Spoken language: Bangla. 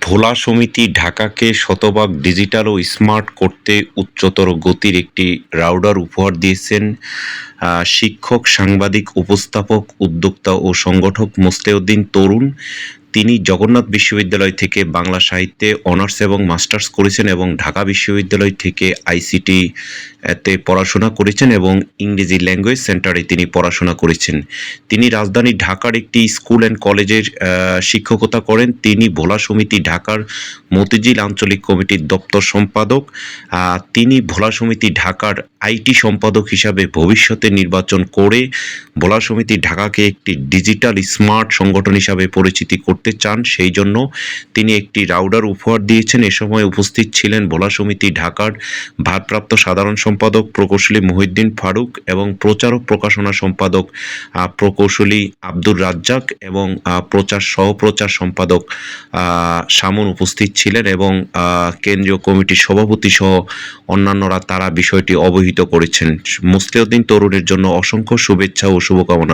ভোলা সমিতি ঢাকাকে শতভাগ ডিজিটাল ও স্মার্ট করতে উচ্চতর গতির একটি রাউটার উপহার দিয়েছেন শিক্ষক, সাংবাদিক, উপস্থাপক, উদ্যোক্তা ও সংগঠক মোস্তেউদ্দিন তরুণ। তিনি জগন্নাথ বিশ্ববিদ্যালয় থেকে বাংলা সাহিত্যে অনার্স এবং মাস্টার্স করেছেন এবং ঢাকা বিশ্ববিদ্যালয় থেকে আইসিটি তে পড়াশোনা করেছেন এবং ইংরেজি ল্যাঙ্গুয়েজ সেন্টারে তিনি পড়াশোনা করেছেন। তিনি রাজধানী ঢাকার একটি স্কুল অ্যান্ড কলেজের শিক্ষকতা করেন। তিনি ভোলা সমিতি ঢাকার মতিঝিল আঞ্চলিক কমিটির দপ্তর সম্পাদক। তিনি ভোলা সমিতি ঢাকার আইটি সম্পাদক হিসাবে ভবিষ্যতে নির্বাচন করে ভোলা সমিতি ঢাকাকে একটি ডিজিটাল স্মার্ট সংগঠন হিসাবে পরিচিতি করতে চান। সেই জন্য তিনি একটি রাউটার উপহার দিয়েছেন। এ সময় উপস্থিত ছিলেন ভোলা সমিতি ঢাকার ভারপ্রাপ্ত সাধারণ সম্পাদক প্রকৌশলী মহিউদ্দিন ফারুক এবং প্রচার ও প্রকাশনা সম্পাদক প্রকৌশলী আব্দুর রাজ্জাক এবং সহপ্রচার সম্পাদক শামুন উপস্থিত ছিলেন এবং কেন্দ্রীয় কমিটির সভাপতি সহ অন্যান্যরা তারা বিষয়টি অবহিত করেছেন। মোস্তেউদ্দিন তরুণের জন্য অসংখ্য শুভেচ্ছা ও শুভকামনা।